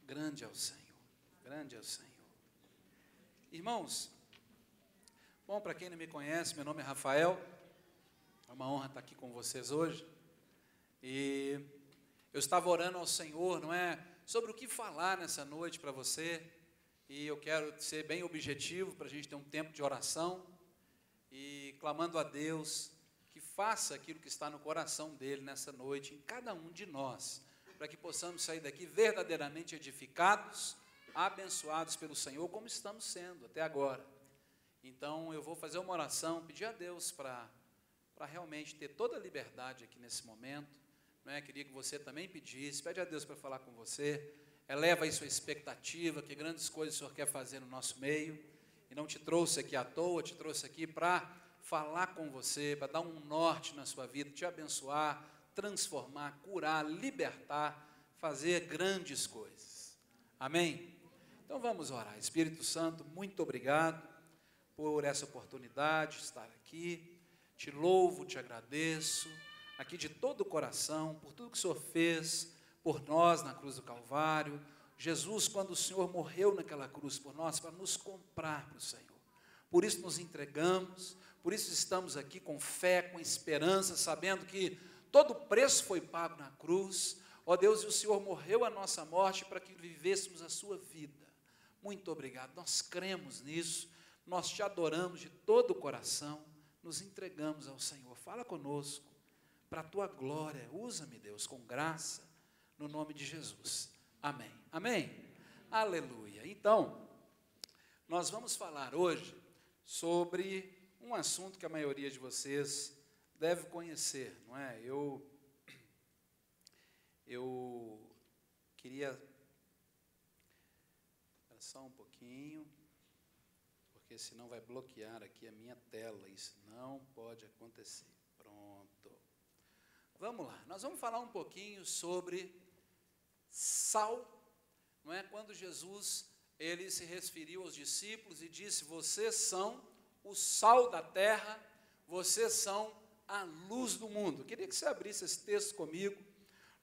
Grande é o Senhor, grande é o Senhor. Irmãos, bom, para quem não me conhece, meu nome é Rafael, é uma honra estar aqui com vocês hoje, e eu estava orando ao Senhor, não é, sobre o que falar nessa noite para você, e eu quero ser bem objetivo, para a gente ter um tempo de oração, e clamando a Deus, que faça aquilo que está no coração dele nessa noite, em cada um de nós, para que possamos sair daqui verdadeiramente edificados, abençoados pelo Senhor, como estamos sendo até agora. Então, eu vou fazer uma oração, pedir a Deus para realmente ter toda a liberdade aqui nesse momento, não é? Queria que você também pedisse, pede a Deus para falar com você, eleva aí sua expectativa, que grandes coisas o Senhor quer fazer no nosso meio, e não te trouxe aqui à toa, te trouxe aqui para falar com você, para dar um norte na sua vida, te abençoar, transformar, curar, libertar, fazer grandes coisas. Amém? Então vamos orar. Espírito Santo, muito obrigado por essa oportunidade de estar aqui. Te louvo, te agradeço, aqui de todo o coração, por tudo que o Senhor fez por nós na cruz do Calvário. Jesus, quando o Senhor morreu naquela cruz por nós, para nos comprar para o Senhor. Por isso nos entregamos, por isso estamos aqui com fé, com esperança, sabendo que todo o preço foi pago na cruz. Ó Deus, e o Senhor morreu a nossa morte para que vivêssemos a sua vida. Muito obrigado, nós cremos nisso, nós te adoramos de todo o coração, nos entregamos ao Senhor. Fala conosco, para a tua glória, usa-me, Deus, com graça, no nome de Jesus. Amém. Amém? Aleluia. Então, nós vamos falar hoje sobre um assunto que a maioria de vocês deve conhecer, não é? Eu queria... Espera só um pouquinho, porque senão vai bloquear aqui a minha tela, isso não pode acontecer. Pronto. Vamos lá, nós vamos falar um pouquinho sobre sal, não é? Quando Jesus, ele se referiu aos discípulos e disse, vocês são o sal da terra, vocês são a luz do mundo. Eu queria que você abrisse esse texto comigo.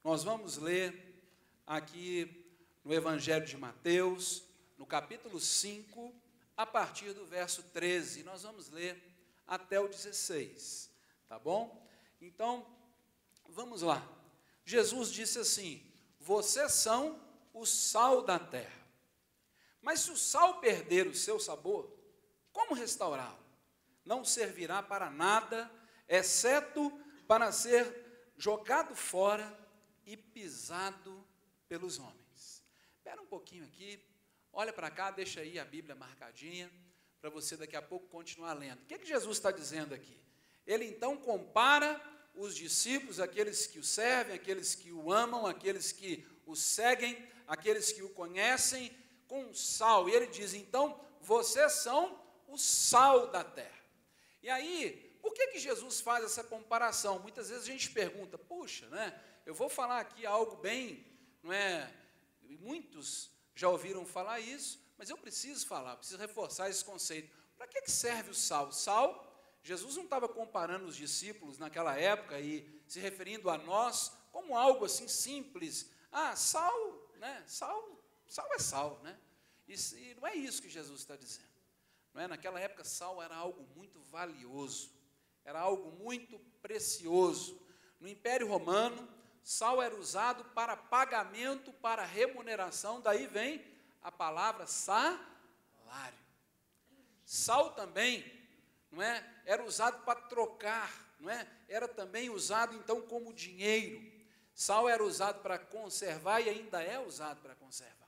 Nós vamos ler aqui no Evangelho de Mateus, no capítulo 5, a partir do verso 13. Nós vamos ler até o 16, tá bom? Então, vamos lá. Jesus disse assim, vocês são o sal da terra. Mas se o sal perder o seu sabor, como restaurá-lo? Não servirá para nada, exceto para ser jogado fora e pisado pelos homens. Espera um pouquinho aqui, olha para cá, deixa aí a Bíblia marcadinha, para você daqui a pouco continuar lendo. O que Jesus está dizendo aqui? Ele então compara os discípulos, aqueles que o servem, aqueles que o amam, aqueles que o seguem, aqueles que o conhecem, com o sal. E ele diz, então, vocês são o sal da terra. E aí, por que Jesus faz essa comparação? Muitas vezes a gente pergunta, puxa, né, eu vou falar aqui algo bem, não é, muitos já ouviram falar isso, mas eu preciso falar, preciso reforçar esse conceito. Para que serve o sal? O sal, Jesus não estava comparando os discípulos naquela época e se referindo a nós como algo assim simples. Ah, sal, né, sal é sal, né? E não é isso que Jesus está dizendo. Não é? Naquela época, sal era algo muito valioso, era algo muito precioso. No Império Romano, sal era usado para pagamento, para remuneração, daí vem a palavra salário. Sal também, não é? Era usado para trocar, não é? Era também usado então como dinheiro. Sal era usado para conservar e ainda é usado para conservar.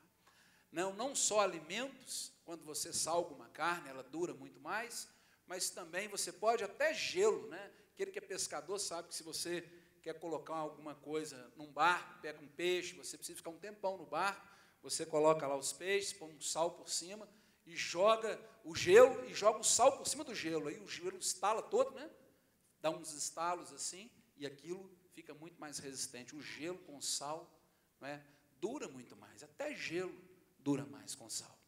Não só alimentos, quando você salga uma carne, ela dura muito mais, mas também você pode até gelo, né? Aquele que é pescador sabe que se você quer colocar alguma coisa num barco, pega um peixe, você precisa ficar um tempão no barco, você coloca lá os peixes, põe um sal por cima e joga o gelo e joga o sal por cima do gelo, aí o gelo estala todo, né? Dá uns estalos assim e aquilo fica muito mais resistente. O gelo com sal, não é? Dura muito mais, até gelo dura mais com sal.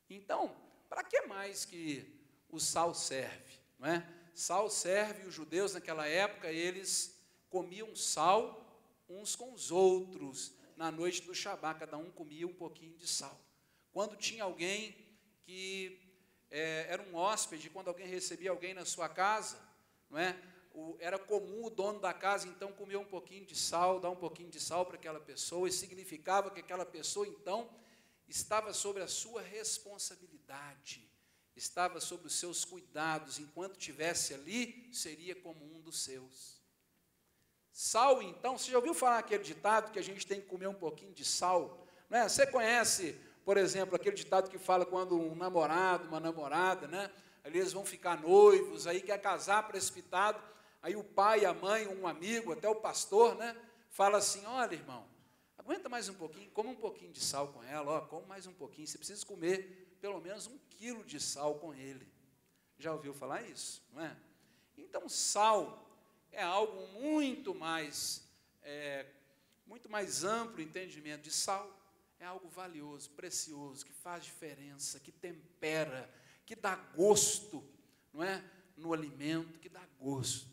Então, para que mais que o sal serve? Não é? Sal serve, os judeus naquela época, eles comiam sal uns com os outros, na noite do Shabá, cada um comia um pouquinho de sal. Quando tinha alguém que era um hóspede, quando alguém recebia alguém na sua casa, não é? Era comum o dono da casa, então, comer um pouquinho de sal, dar um pouquinho de sal para aquela pessoa, e significava que aquela pessoa, então, estava sobre a sua responsabilidade, estava sobre os seus cuidados, enquanto estivesse ali, seria como um dos seus. Sal, então, você já ouviu falar aquele ditado que a gente tem que comer um pouquinho de sal? Não é? Você conhece, por exemplo, aquele ditado que fala quando um namorado, uma namorada, né? Ali eles vão ficar noivos, aí quer casar precipitado, aí o pai, a mãe, um amigo, até o pastor, né? Fala assim, olha, irmão, aguenta mais um pouquinho, come um pouquinho de sal com ela, ó, come mais um pouquinho, você precisa comer pelo menos 1 quilo de sal com ele. Já ouviu falar isso, não é? Então, sal é algo muito mais amplo o entendimento de sal, é algo valioso, precioso, que faz diferença, que tempera, que dá gosto, não é? No alimento, que dá gosto.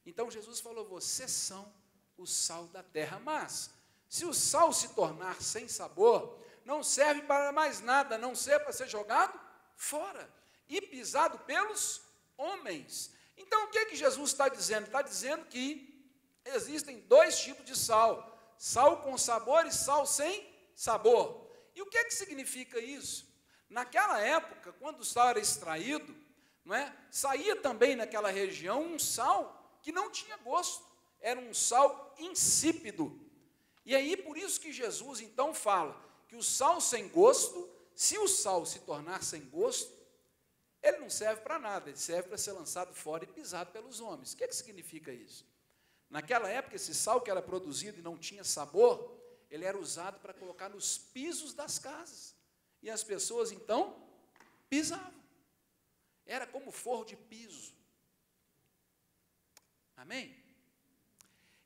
Então, Jesus falou, vocês são o sal da terra, mas se o sal se tornar sem sabor, não serve para mais nada, a não ser para ser jogado fora e pisado pelos homens. Então, o que Jesus está dizendo? Está dizendo que existem 2 tipos de sal, sal com sabor e sal sem sabor. E o que significa isso? Naquela época, quando o sal era extraído, não é? Saía também naquela região um sal que não tinha gosto, era um sal insípido. E aí, por isso que Jesus, então, fala que o sal sem gosto, se o sal se tornar sem gosto, ele não serve para nada, ele serve para ser lançado fora e pisado pelos homens. O que significa isso? Naquela época, esse sal que era produzido e não tinha sabor, ele era usado para colocar nos pisos das casas. E as pessoas, então, pisavam. Era como forro de piso. Amém?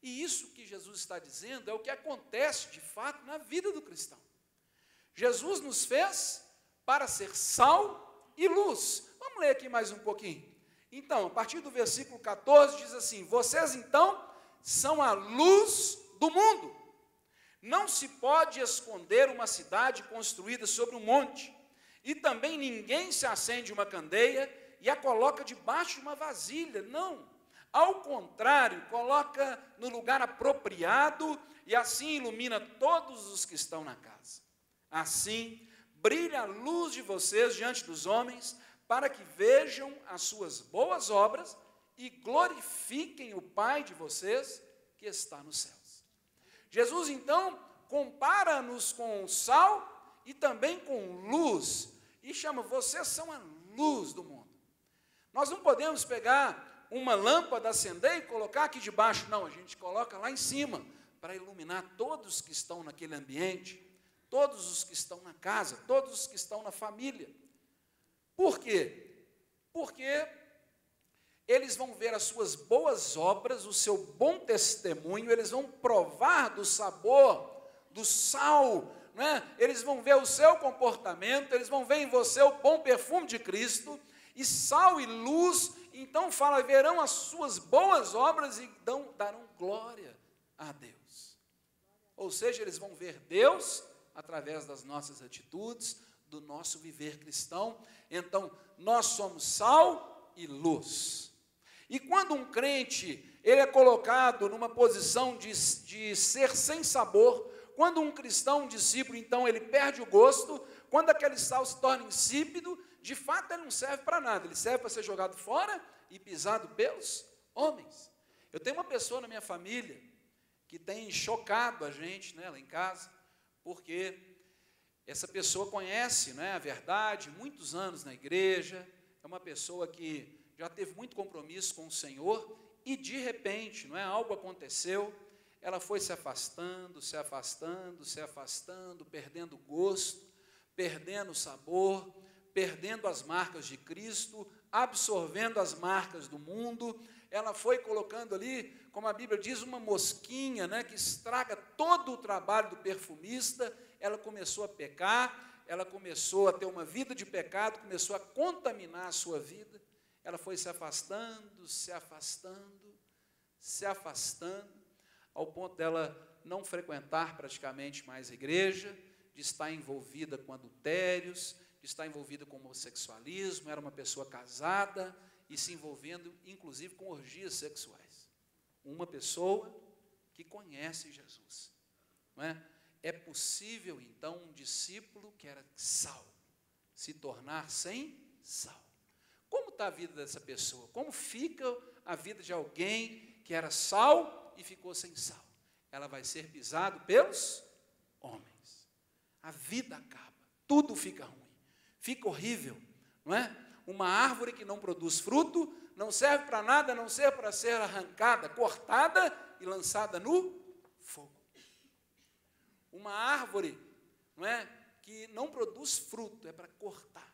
E isso que Jesus está dizendo é o que acontece, de fato, na vida do cristão. Jesus nos fez para ser sal e luz. Vamos ler aqui mais um pouquinho. Então, a partir do versículo 14, diz assim, vocês, então, são a luz do mundo. Não se pode esconder uma cidade construída sobre um monte, e também ninguém se acende uma candeia e a coloca debaixo de uma vasilha, não. Ao contrário, coloca no lugar apropriado e assim ilumina todos os que estão na casa. Assim, brilha a luz de vocês diante dos homens, para que vejam as suas boas obras e glorifiquem o Pai de vocês que está nos céus. Jesus, então, compara-nos com sal e também com luz, e chama, vocês são a luz do mundo. Nós não podemos pegar uma lâmpada, acender e colocar aqui debaixo, não, a gente coloca lá em cima, para iluminar todos que estão naquele ambiente, todos os que estão na casa, todos os que estão na família. Por quê? Porque eles vão ver as suas boas obras, o seu bom testemunho, eles vão provar do sabor, do sal, não é? Eles vão ver o seu comportamento, eles vão ver em você o bom perfume de Cristo, e sal e luz, então fala, verão as suas boas obras e darão glória a Deus. Ou seja, eles vão ver Deus através das nossas atitudes, do nosso viver cristão. Então, nós somos sal e luz. E quando um crente, ele é colocado numa posição de ser sem sabor, quando um cristão, um discípulo, então, ele perde o gosto, quando aquele sal se torna insípido, de fato ele não serve para nada, ele serve para ser jogado fora e pisado pelos homens. Eu tenho uma pessoa na minha família que tem chocado a gente, né, lá em casa, porque essa pessoa conhece, né, a verdade, muitos anos na igreja, é uma pessoa que já teve muito compromisso com o Senhor, e de repente, não é, algo aconteceu, ela foi se afastando, perdendo o gosto, perdendo o sabor, perdendo as marcas de Cristo, absorvendo as marcas do mundo. Ela foi colocando ali, como a Bíblia diz, uma mosquinha, né, que estraga todo o trabalho do perfumista. Ela começou a pecar, ela começou a ter uma vida de pecado, começou a contaminar a sua vida. Ela foi se afastando, ao ponto dela não frequentar praticamente mais a igreja, de estar envolvida com adultérios, de estar envolvida com homossexualismo, era uma pessoa casada e se envolvendo, inclusive, com orgias sexuais. Uma pessoa que conhece Jesus, não é? É possível, então, um discípulo que era sal, se tornar sem sal. Como está a vida dessa pessoa? Como fica a vida de alguém que era sal e ficou sem sal? Ela vai ser pisado pelos homens. A vida acaba, tudo fica ruim, fica horrível, não é? Uma árvore que não produz fruto, não serve para nada, a não ser para ser arrancada, cortada e lançada no fogo. Uma árvore, não é, que não produz fruto, é para cortar.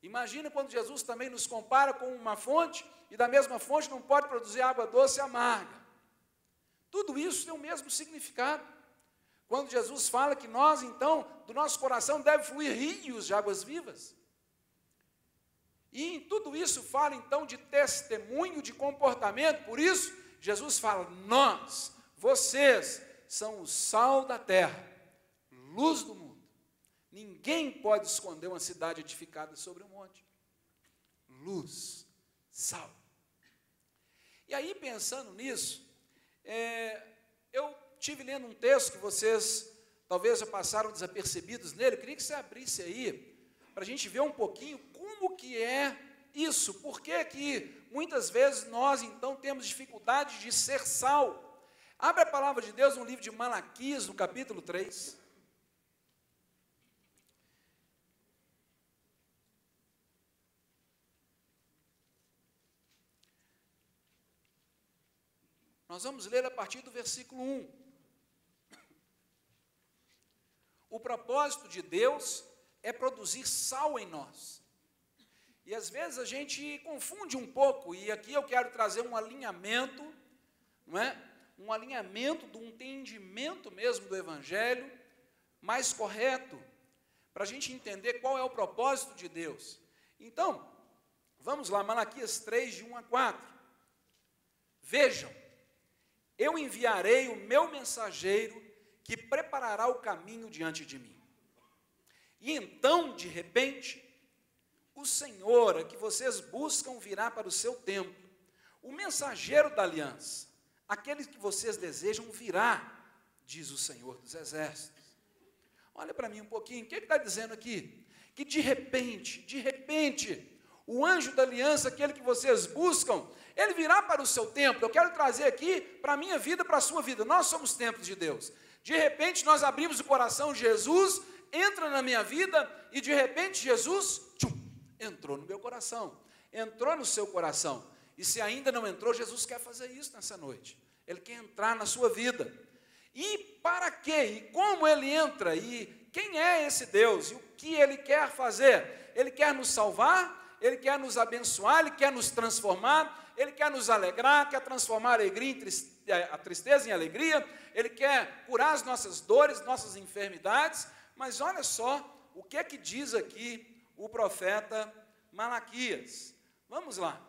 Imagina quando Jesus também nos compara com uma fonte, e da mesma fonte não pode produzir água doce e amarga. Tudo isso tem o mesmo significado. Quando Jesus fala que nós, então, do nosso coração deve fluir rios de águas vivas. E em tudo isso fala, então, de testemunho, de comportamento. Por isso, Jesus fala, nós, vocês, são o sal da terra, luz do mundo. Ninguém pode esconder uma cidade edificada sobre um monte. Luz, sal. E aí, pensando nisso, eu estive lendo um texto que vocês talvez já passaram desapercebidos nele. Eu queria que você abrisse aí, para a gente ver um pouquinho como que é isso. Por que muitas vezes nós, então, temos dificuldade de ser sal? Abre a palavra de Deus no livro de Malaquias, no capítulo 3. Nós vamos ler a partir do versículo 1. O propósito de Deus é produzir sal em nós. E às vezes a gente confunde um pouco, e aqui eu quero trazer um alinhamento, não é? Um alinhamento do entendimento mesmo do Evangelho, mais correto, para a gente entender qual é o propósito de Deus. Então, vamos lá, Malaquias 3, de 1 a 4. Vejam, eu enviarei o meu mensageiro, que preparará o caminho diante de mim. E então, de repente, o Senhor, a que vocês buscam, virá para o seu templo. O mensageiro da aliança, aquele que vocês desejam, virá, diz o Senhor dos Exércitos. Olha para mim um pouquinho, o que ele está dizendo aqui? Que de repente, o anjo da aliança, aquele que vocês buscam, ele virá para o seu templo. Eu quero trazer aqui para a minha vida, para a sua vida. Nós somos templos de Deus. De repente, nós abrimos o coração, Jesus entra na minha vida, e de repente, Jesus, entrou no meu coração, entrou no seu coração. E se ainda não entrou, Jesus quer fazer isso nessa noite. Ele quer entrar na sua vida. E para quê? E como ele entra? E quem é esse Deus? E o que ele quer fazer? Ele quer nos salvar, ele quer nos abençoar, ele quer nos transformar, ele quer nos alegrar, quer transformar a tristeza em alegria, ele quer curar as nossas dores, nossas enfermidades. Mas olha só o que é que diz aqui o profeta Malaquias. Vamos lá.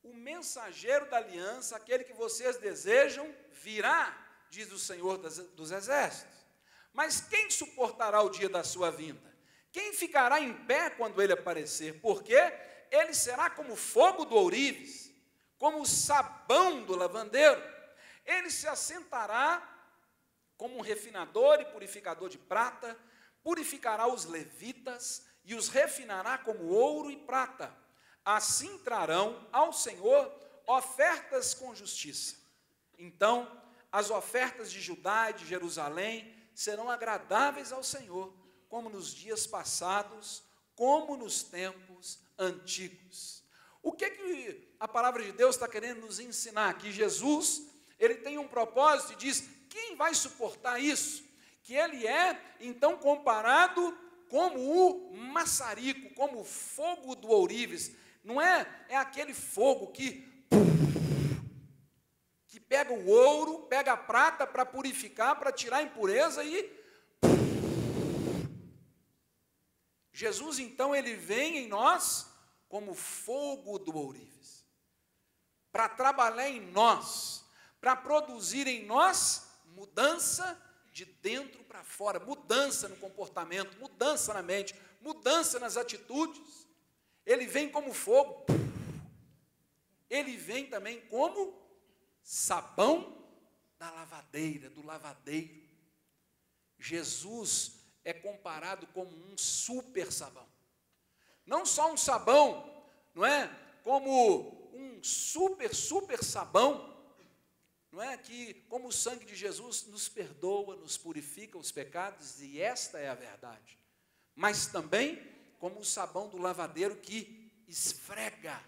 O mensageiro da aliança, aquele que vocês desejam, virá, diz o Senhor dos Exércitos. Mas quem suportará o dia da sua vinda? Quem ficará em pé quando ele aparecer? Porque ele será como fogo do ourives, como o sabão do lavandeiro. Ele se assentará como um refinador e purificador de prata, purificará os levitas e os refinará como ouro e prata. Assim trarão ao Senhor ofertas com justiça. Então, as ofertas de Judá e de Jerusalém serão agradáveis ao Senhor, como nos dias passados, como nos tempos antigos. O que a palavra de Deus está querendo nos ensinar? Que Jesus, ele tem um propósito e diz, quem vai suportar isso? Que ele é, então, comparado como o maçarico, como o fogo do ourives. Não é aquele fogo que pega o ouro, pega a prata para purificar, para tirar a impureza e... Jesus, então, ele vem em nós como fogo do ourives, para trabalhar em nós, para produzir em nós mudança de dentro para fora, mudança no comportamento, mudança na mente, mudança nas atitudes. Ele vem como fogo, ele vem também como sabão da lavadeira, do lavadeiro. Jesus é comparado como um super sabão. Não só um sabão, não é? Como um super sabão, não é? Que, como o sangue de Jesus nos perdoa, nos purifica os pecados, e esta é a verdade. Mas também como o sabão do lavadeiro que esfrega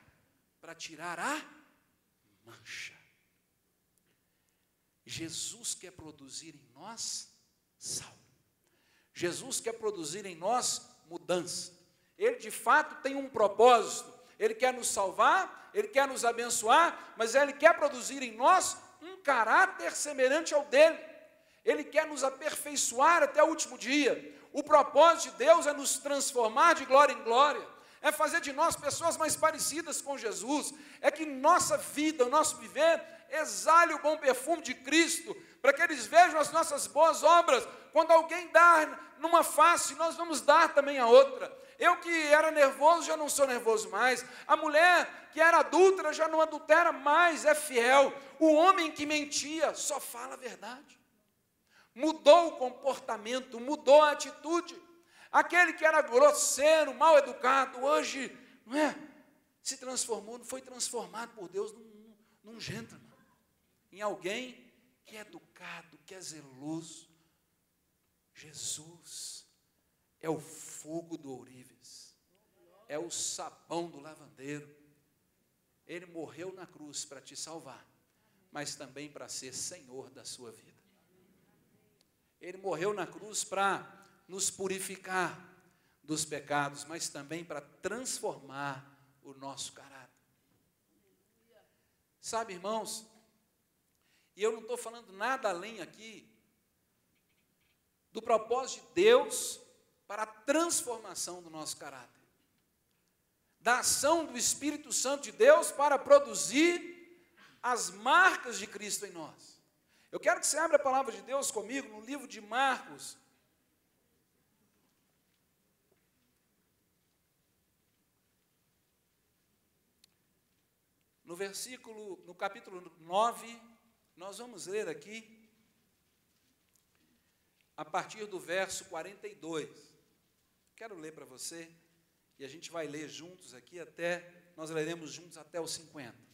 para tirar a mancha. Jesus quer produzir em nós sal. Jesus quer produzir em nós mudança. Ele, de fato, tem um propósito. Ele quer nos salvar, Ele quer nos abençoar, mas Ele quer produzir em nós um caráter semelhante ao dele. Ele quer nos aperfeiçoar até o último dia. O propósito de Deus é nos transformar de glória em glória, é fazer de nós pessoas mais parecidas com Jesus, é que nossa vida, o nosso viver, exale o bom perfume de Cristo, para que eles vejam as nossas boas obras. Quando alguém dá numa face, nós vamos dar também a outra. Eu que era nervoso, já não sou nervoso mais. A mulher que era adúltera, já não adultera mais, é fiel. O homem que mentia, só fala a verdade. Mudou o comportamento, mudou a atitude. Aquele que era grosseiro, mal educado, hoje, não é? Se transformou, não foi transformado por Deus num gentleman, em alguém que é educado, que é zeloso. Jesus é o fogo do ourives, é o sabão do lavandeiro. Ele morreu na cruz para te salvar, mas também para ser Senhor da sua vida. Ele morreu na cruz para nos purificar dos pecados, mas também para transformar o nosso caráter. Sabe, irmãos, e eu não estou falando nada além aqui do propósito de Deus para a transformação do nosso caráter, da ação do Espírito Santo de Deus para produzir as marcas de Cristo em nós. Eu quero que você abra a palavra de Deus comigo no livro de Marcos, no capítulo 9, nós vamos ler aqui, a partir do verso 42. Quero ler para você, e a gente vai ler juntos aqui nós leremos juntos até os 50.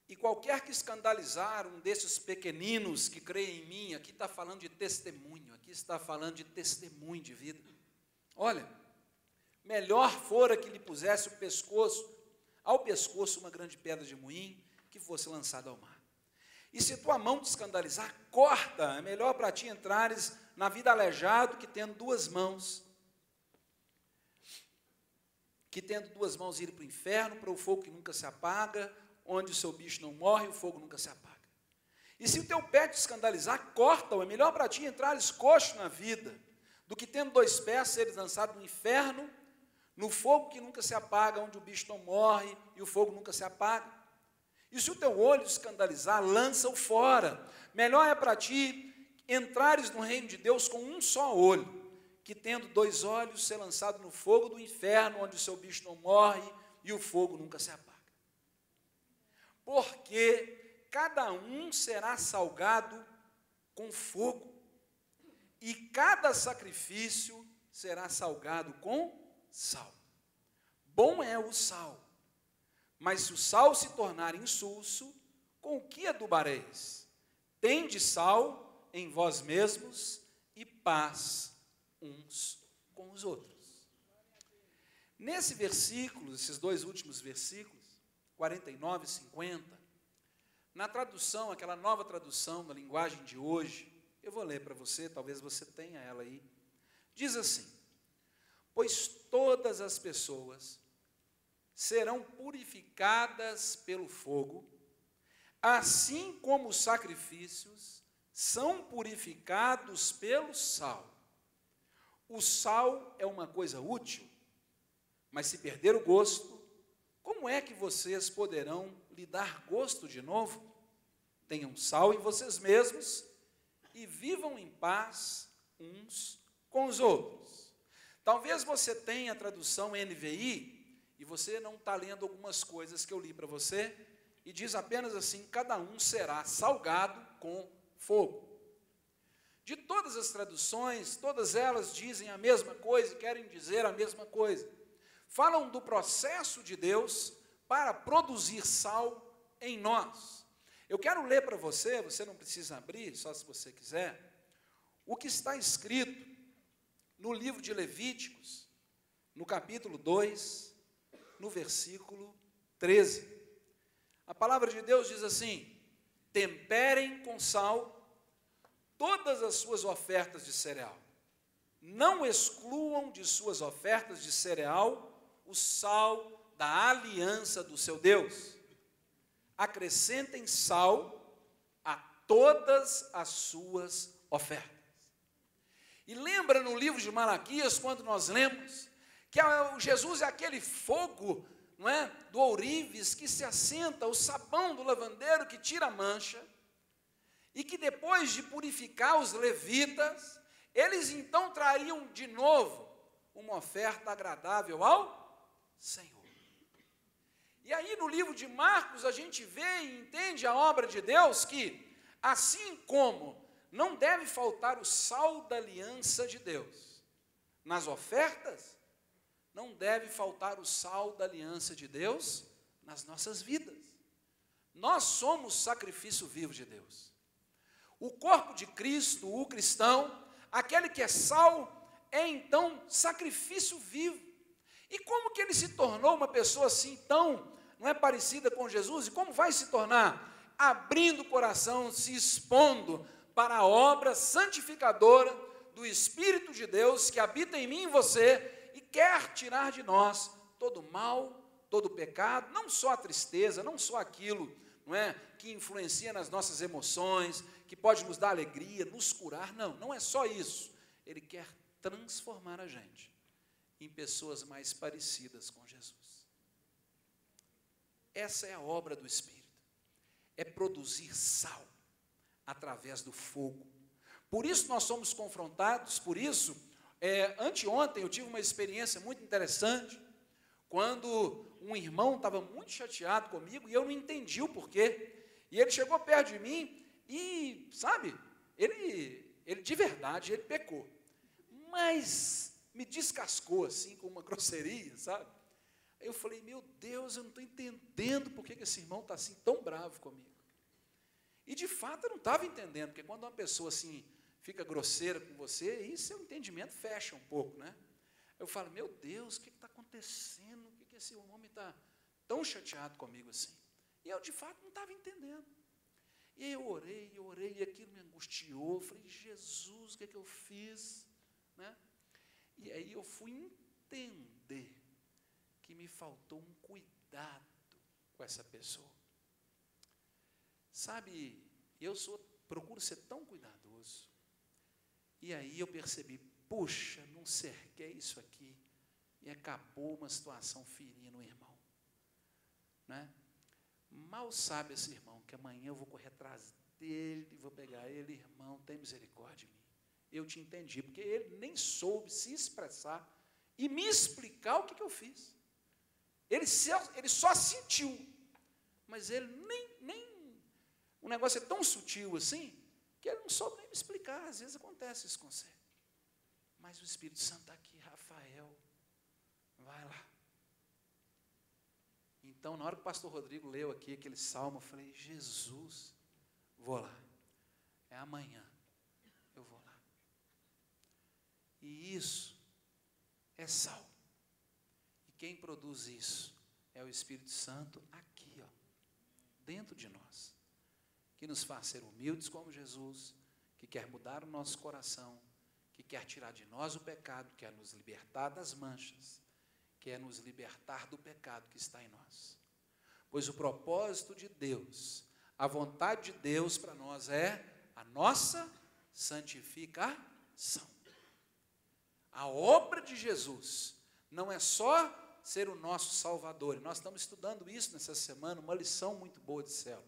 E qualquer que escandalizar um desses pequeninos que creem em mim, aqui está falando de testemunho, aqui está falando de testemunho de vida. Olha, melhor fora que lhe pusesse ao pescoço uma grande pedra de moinho, que fosse lançada ao mar. E se tua mão te escandalizar, corta, é melhor para ti entrares na vida aleijado que tendo duas mãos ir para o inferno, para o fogo que nunca se apaga, onde o seu bicho não morre, o fogo nunca se apaga. E se o teu pé te escandalizar, corta-o, é melhor para ti entrares coxo na vida, do que tendo 2 pés seres lançado no inferno, no fogo que nunca se apaga, onde o bicho não morre e o fogo nunca se apaga. E se o teu olho te escandalizar, lança-o fora. Melhor é para ti entrares no reino de Deus com um só olho, que tendo 2 olhos ser lançado no fogo do inferno, onde o seu bicho não morre e o fogo nunca se apaga. Porque cada um será salgado com fogo, e cada sacrifício será salgado com sal. Bom é o sal, mas se o sal se tornar insulso, com o que adubareis? Tende sal em vós mesmos e paz uns com os outros. Nesse versículo, esses 2 últimos versículos, 49 e 50, na tradução, aquela nova tradução da linguagem de hoje, eu vou ler para você, talvez você tenha ela aí, diz assim: pois todas as pessoas serão purificadas pelo fogo, assim como os sacrifícios são purificados pelo sal. O sal é uma coisa útil, mas se perder o gosto, como é que vocês poderão lhe dar gosto de novo? Tenham sal em vocês mesmos e vivam em paz uns com os outros. Talvez você tenha a tradução NVI e você não está lendo algumas coisas que eu li para você, e diz apenas assim: cada um será salgado com fogo. De todas as traduções, todas elas dizem a mesma coisa e querem dizer a mesma coisa. Falam do processo de Deus para produzir sal em nós. Eu quero ler para você, você não precisa abrir, só se você quiser, o que está escrito no livro de Levíticos, no capítulo 2, no versículo 13. A palavra de Deus diz assim: temperem com sal todas as suas ofertas de cereal. Não excluam de suas ofertas de cereal o sal da aliança do seu Deus. Acrescentem sal a todas as suas ofertas. E lembra no livro de Malaquias, quando nós lemos, que Jesus é aquele fogo, não é, do ourives que se assenta, o sabão do lavandeiro que tira a mancha, e que depois de purificar os levitas, eles então trariam de novo uma oferta agradável ao Senhor. E aí no livro de Marcos a gente vê e entende a obra de Deus que, assim como não deve faltar o sal da aliança de Deus nas ofertas, não deve faltar o sal da aliança de Deus nas nossas vidas. Nós somos sacrifício vivo de Deus. O corpo de Cristo, o cristão, aquele que é sal, é então sacrifício vivo. E como que ele se tornou uma pessoa assim tão, não é, parecida com Jesus? E como vai se tornar? Abrindo o coração, se expondo para a obra santificadora do Espírito de Deus que habita em mim e você e quer tirar de nós todo o mal, todo o pecado, não só a tristeza, não só aquilo, não é, que influencia nas nossas emoções, que pode nos dar alegria, nos curar. Não, não é só isso. Ele quer transformar a gente em pessoas mais parecidas com Jesus. Essa é a obra do Espírito. É produzir sal através do fogo. Por isso nós somos confrontados, por isso, anteontem eu tive uma experiência muito interessante, quando um irmão estava muito chateado comigo e eu não entendi o porquê. E ele chegou perto de mim e, sabe, ele de verdade, ele pecou. Mas me descascou assim, com uma grosseria, sabe? Aí eu falei: meu Deus, eu não estou entendendo por que esse irmão está assim tão bravo comigo. E de fato eu não estava entendendo, porque quando uma pessoa assim fica grosseira com você, aí seu entendimento fecha um pouco, né? Eu falo: meu Deus, o que está acontecendo? Por que esse homem está tão chateado comigo assim? E eu de fato não estava entendendo. E aí eu orei, e aquilo me angustiou. Eu falei: Jesus, o que é que eu fiz? Né? E aí eu fui entender que me faltou um cuidado com essa pessoa. Sabe, procuro ser tão cuidadoso. E aí eu percebi: puxa, não cerquei isso aqui. E acabou uma situação ferindo o irmão. Né? Mal sabe esse irmão que amanhã eu vou correr atrás dele, vou pegar ele: irmão, tem misericórdia de mim. Eu te entendi, porque ele nem soube se expressar e me explicar o que eu fiz. Ele só sentiu, mas ele o negócio é tão sutil assim, que ele não soube nem me explicar. Às vezes acontece isso com você. Mas o Espírito Santo está aqui: Rafael, vai lá. Então, na hora que o pastor Rodrigo leu aqui aquele salmo, eu falei: Jesus, vou lá. É amanhã, eu vou lá. E isso é sal. E quem produz isso é o Espírito Santo aqui, ó, dentro de nós, que nos faz ser humildes como Jesus, que quer mudar o nosso coração, que quer tirar de nós o pecado, quer nos libertar das manchas, quer nos libertar do pecado que está em nós. Pois o propósito de Deus, a vontade de Deus para nós é a nossa santificação. A obra de Jesus não é só ser o nosso Salvador. E nós estamos estudando isso nessa semana, uma lição muito boa de céu.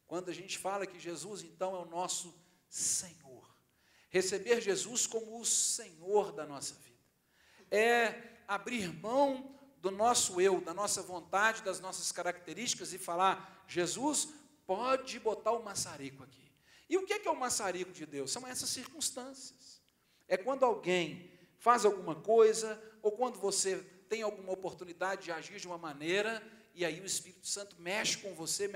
Quando a gente fala que Jesus, então, é o nosso Senhor. Receber Jesus como o Senhor da nossa vida. É abrir mão do nosso eu, da nossa vontade, das nossas características e falar, Jesus, pode botar o maçarico aqui. E o que é o maçarico de Deus? São essas circunstâncias. É quando alguém faz alguma coisa, ou quando você tem alguma oportunidade de agir de uma maneira, e aí o Espírito Santo mexe com você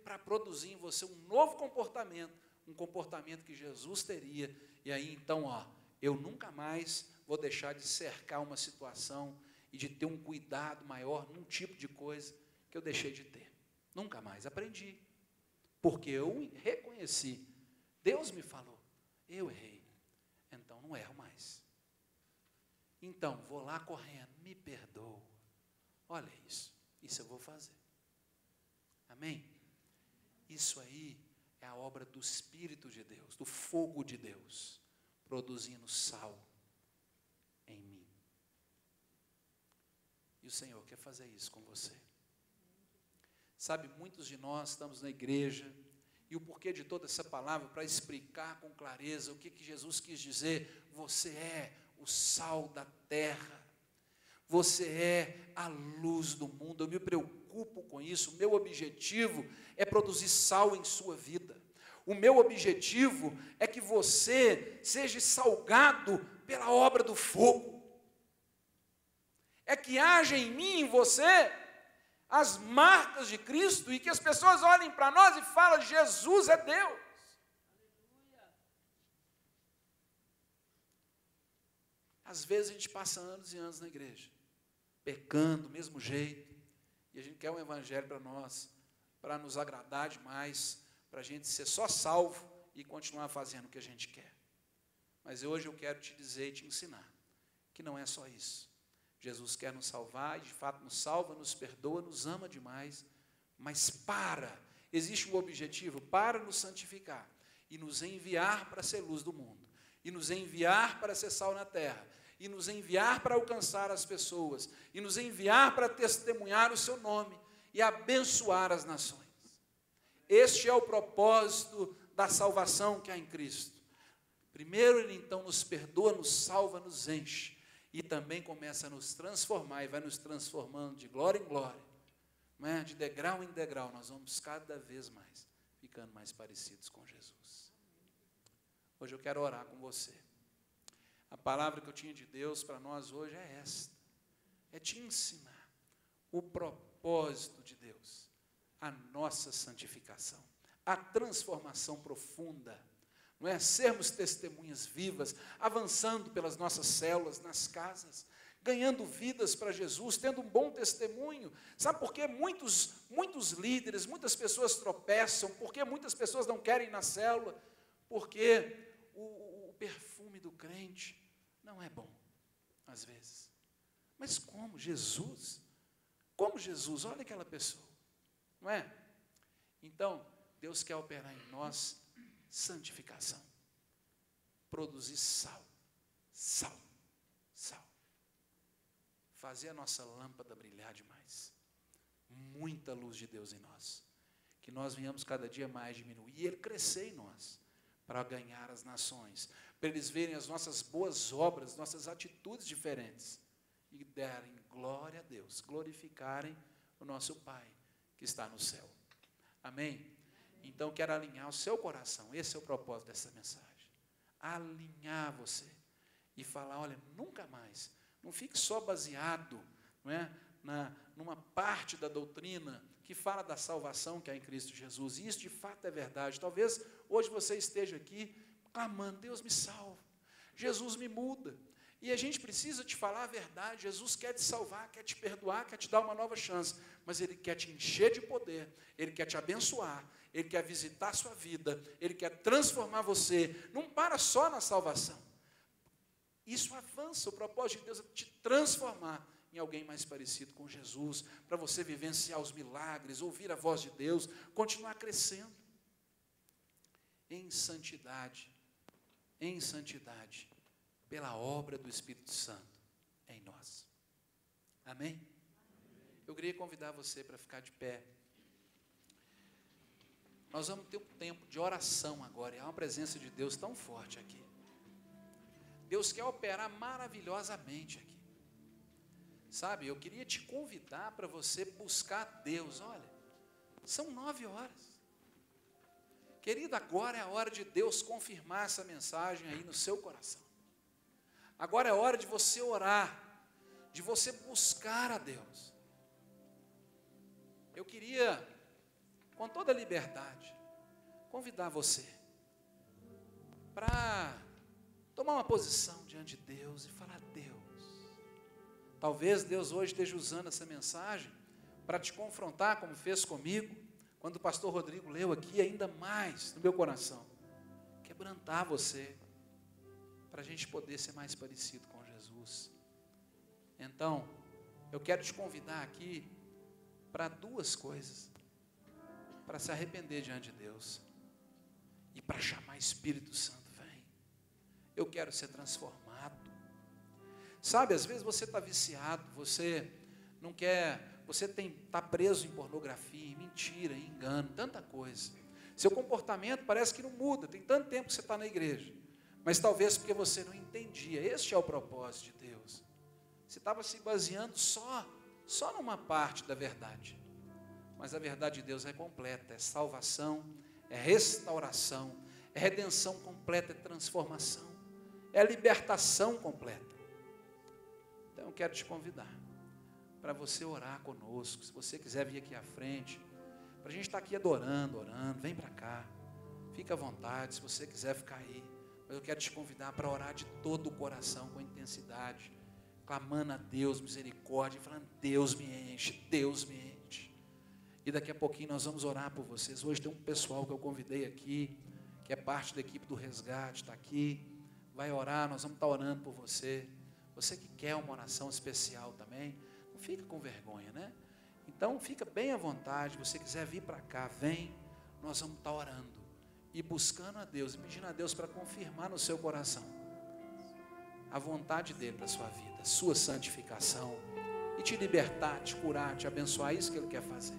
para produzir em você um novo comportamento, um comportamento que Jesus teria. E aí então, eu nunca mais vou deixar de cercar uma situação e de ter um cuidado maior num tipo de coisa que eu deixei de ter. Nunca mais aprendi. Porque eu reconheci. Deus me falou, eu errei. Então não erro mais. Então, vou lá correndo, me perdoa. Olha isso eu vou fazer. Amém? Isso aí é a obra do Espírito de Deus, do fogo de Deus, produzindo sal em mim. E o Senhor quer fazer isso com você. Sabe, muitos de nós estamos na igreja, e o porquê de toda essa palavra, para explicar com clareza o que Jesus quis dizer, você é o sal da terra, você é a luz do mundo. Eu me preocupo com isso. O meu objetivo é produzir sal em sua vida. O meu objetivo é que você seja salgado pela obra do fogo. É que haja em mim e em você as marcas de Cristo e que as pessoas olhem para nós e falem, Jesus é Deus. Às vezes a gente passa anos e anos na igreja, pecando do mesmo jeito, e a gente quer um evangelho para nós, para nos agradar demais, para a gente ser só salvo e continuar fazendo o que a gente quer. Mas hoje eu quero te dizer e te ensinar, que não é só isso. Jesus quer nos salvar, e de fato nos salva, nos perdoa, nos ama demais, mas existe um objetivo, para nos santificar, e nos enviar para ser luz do mundo, e nos enviar para ser sal na terra, e nos enviar para alcançar as pessoas, e nos enviar para testemunhar o seu nome, e abençoar as nações. Este é o propósito da salvação que há em Cristo. Primeiro Ele então nos perdoa, nos salva, nos enche, e também começa a nos transformar, e vai nos transformando de glória em glória, não é? De degrau em degrau, nós vamos cada vez mais, ficando mais parecidos com Jesus. Hoje eu quero orar com você. A palavra que eu tinha de Deus para nós hoje é esta, é te ensinar o propósito de Deus, a nossa santificação, a transformação profunda, não é? Sermos testemunhas vivas, avançando pelas nossas células, nas casas, ganhando vidas para Jesus, tendo um bom testemunho. Sabe por que muitos líderes, muitas pessoas tropeçam? Por que muitas pessoas não querem ir na célula? Porque o perfume do crente não é bom, às vezes. Mas como Jesus, olha aquela pessoa, não é? Então, Deus quer operar em nós santificação, produzir sal, fazer a nossa lâmpada brilhar demais, muita luz de Deus em nós, que nós venhamos cada dia mais diminuir e Ele crescer em nós, para ganhar as nações, para eles verem as nossas boas obras, nossas atitudes diferentes, e derem glória a Deus, glorificarem o nosso Pai, que está no céu. Amém? Então, quero alinhar o seu coração, esse é o propósito dessa mensagem, alinhar você, e falar, olha, nunca mais, não fique só baseado, não é, numa parte da doutrina, que fala da salvação que há em Cristo Jesus, e isso de fato é verdade. Talvez hoje você esteja aqui, clamando, Deus me salva, Jesus me muda, e a gente precisa te falar a verdade. Jesus quer te salvar, quer te perdoar, quer te dar uma nova chance, mas Ele quer te encher de poder, Ele quer te abençoar, Ele quer visitar a sua vida, Ele quer transformar você. Não para só na salvação, isso avança. O propósito de Deus é te transformar em alguém mais parecido com Jesus, para você vivenciar os milagres, ouvir a voz de Deus, continuar crescendo. em santidade, pela obra do Espírito Santo em nós. Amém? Eu queria convidar você para ficar de pé. Nós vamos ter um tempo de oração agora, e há uma presença de Deus tão forte aqui. Deus quer operar maravilhosamente aqui. Sabe, eu queria te convidar para você buscar Deus. Olha, são 9 horas. Querido, agora é a hora de Deus confirmar essa mensagem aí no seu coração. Agora é hora de você orar, de você buscar a Deus. Eu queria, com toda a liberdade, convidar você para tomar uma posição diante de Deus e falar: Deus, talvez Deus hoje esteja usando essa mensagem para te confrontar, como fez comigo, quando o pastor Rodrigo leu aqui, ainda mais no meu coração, quebrantar você, para a gente poder ser mais parecido com Jesus. Então, eu quero te convidar aqui para 2 coisas: para se arrepender diante de Deus e para chamar Espírito Santo, vem, eu quero ser transformado. Sabe, às vezes você está viciado, você não quer, você está preso em pornografia, em mentira, em engano, tanta coisa. Seu comportamento parece que não muda, tem tanto tempo que você está na igreja, mas talvez porque você não entendia. Este é o propósito de Deus. Você estava se baseando só numa parte da verdade, mas a verdade de Deus é completa, é salvação, é restauração, é redenção completa, é transformação, é libertação completa. Então eu quero te convidar para você orar conosco. Se você quiser vir aqui à frente, para a gente estar aqui orando, vem para cá, fica à vontade. Se você quiser ficar aí, mas eu quero te convidar para orar de todo o coração, com intensidade, clamando a Deus misericórdia, falando: Deus me enche, Deus me enche. E daqui a pouquinho nós vamos orar por vocês. Hoje tem um pessoal que eu convidei aqui, que é parte da equipe do resgate, está aqui, vai orar, nós vamos estar orando por você. Você que quer uma oração especial também, não fica com vergonha, né? Então fica bem à vontade. Se você quiser vir para cá, vem, nós vamos estar orando e buscando a Deus, e pedindo a Deus para confirmar no seu coração a vontade dele para a sua vida, a sua santificação, e te libertar, te curar, te abençoar. É isso que ele quer fazer.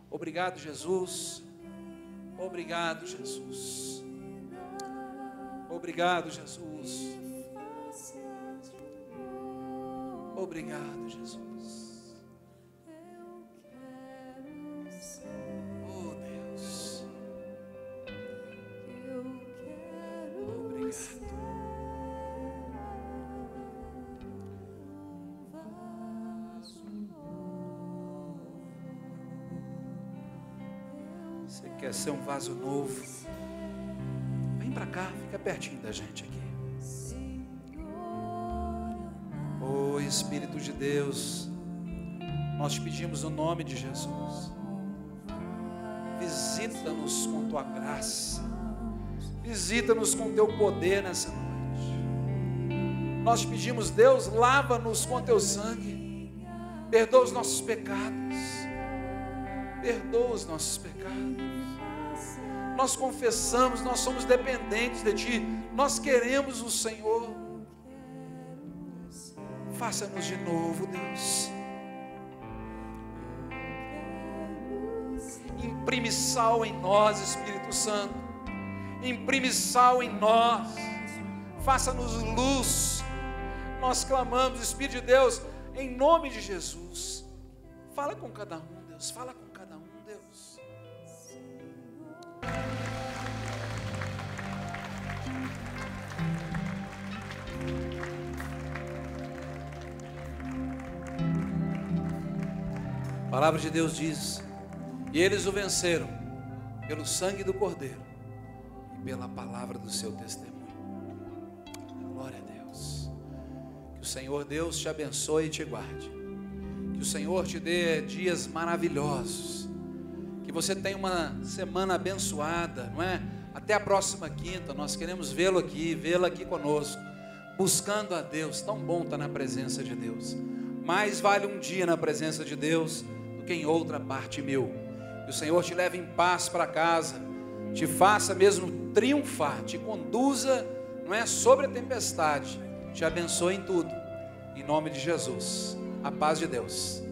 Obrigado, Jesus. Obrigado, Jesus. Obrigado, Jesus. Obrigado, Jesus. Oh, Deus. Obrigado. Você quer ser um vaso novo? Vem para cá, fica pertinho da gente aqui. Oh, Espírito de Deus, nós te pedimos no nome de Jesus, visita-nos com tua graça, visita-nos com teu poder nessa noite. Nós te pedimos, Deus, lava-nos com teu sangue, perdoa os nossos pecados, perdoa os nossos pecados. Nós confessamos, nós somos dependentes de ti, nós queremos o Senhor. Faça-nos de novo, Deus. Imprime sal em nós, Espírito Santo. Imprime sal em nós. Faça-nos luz. Nós clamamos, Espírito de Deus, em nome de Jesus. Fala com cada um, Deus. Fala com cada um, Deus. A palavra de Deus diz: e eles o venceram pelo sangue do Cordeiro e pela palavra do seu testemunho. Glória a Deus. Que o Senhor Deus te abençoe e te guarde. Que o Senhor te dê dias maravilhosos. Que você tenha uma semana abençoada, não é? Até a próxima quinta, nós queremos vê-lo aqui, vê-la aqui conosco, buscando a Deus. Tão bom estar na presença de Deus. Mais vale um dia na presença de Deus do que em outra parte mil. Que o Senhor te leve em paz para casa, te faça mesmo triunfar, te conduza, não é, sobre a tempestade, te abençoe em tudo, em nome de Jesus. A paz de Deus.